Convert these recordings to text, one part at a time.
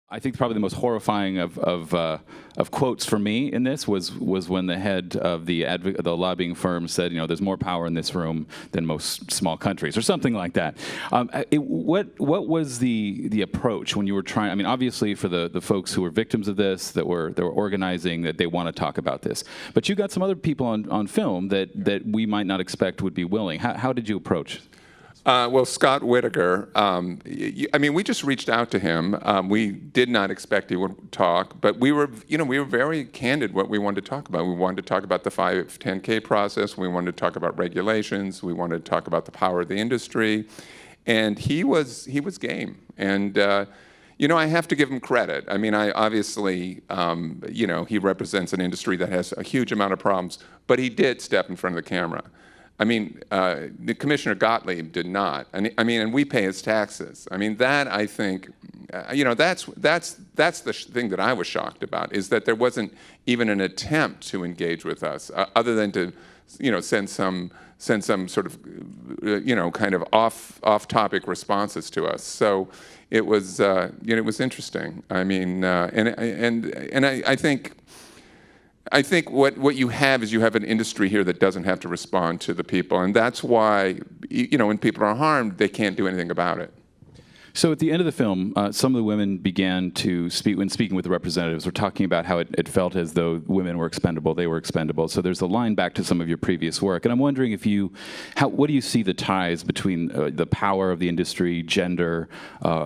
I think probably the most horrifying of quotes for me in this was when the head of the lobbying firm said, you know, there's more power in this room than most small countries, or something like that. What was the approach when you were trying? I mean, obviously for the folks who were victims of this, that were organizing, that they want to talk about this, but you got some other people on film that we might not expect would be willing. How did you approach? Well, Scott Whitaker, I mean, we just reached out to him. We did not expect he would talk, but we were very candid what we wanted to talk about. We wanted to talk about the 510K process. We wanted to talk about regulations. We wanted to talk about the power of the industry, and he was game. And you know, I have to give him credit. I mean, obviously, you know, he represents an industry that has a huge amount of problems, but he did step in front of the camera. I mean, the Commissioner Gottlieb did not. And I mean, and we pay his taxes. I mean, that I think, you know, that's the thing that I was shocked about, is that there wasn't even an attempt to engage with us, other than to, you know, send some sort of, you know, kind of off-topic responses to us. So it was, you know, it was interesting. I mean, and I think what you have is you have an industry here that doesn't have to respond to the people, and that's why, you know, when people are harmed, they can't do anything about it. So at the end of the film, some of the women began to speak, when speaking with the representatives, were talking about how it felt as though women were expendable, they were expendable. So there's a line back to some of your previous work. And I'm wondering if what do you see the ties between the power of the industry, gender,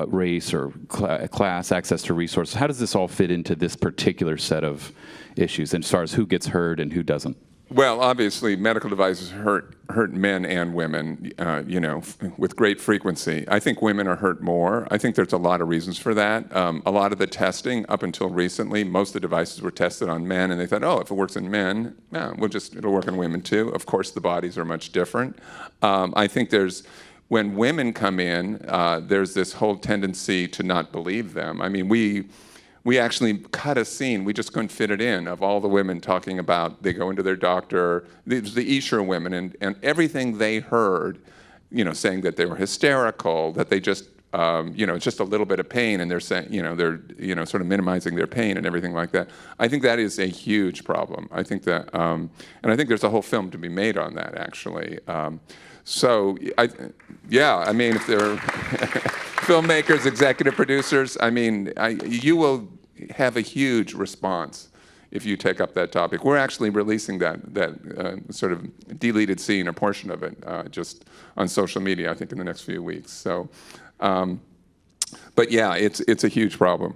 race, or class, access to resources? How does this all fit into this particular set of issues, and as far as who gets heard and who doesn't? Well, obviously, medical devices hurt men and women, you know, with great frequency. I think women are hurt more. I think there's a lot of reasons for that. A lot of the testing, up until recently, most of the devices were tested on men, and they thought, oh, if it works in men, yeah, it'll work on women too. Of course, the bodies are much different. I think when women come in, there's this whole tendency to not believe them. I mean, we actually cut a scene, we just couldn't fit it in, of all the women talking about, they go into their doctor, the Esher women, and everything they heard, you know, saying that they were hysterical, that they just, you know, just a little bit of pain, and they're saying, you know, sort of minimizing their pain and everything like that. I think that is a huge problem. I think that, and I think there's a whole film to be made on that, actually. So, yeah, I mean, if there are filmmakers, executive producers, I mean, you will have a huge response if you take up that topic. We're actually releasing that sort of deleted scene, or portion of it, just on social media, I think, in the next few weeks. So, but yeah, it's a huge problem.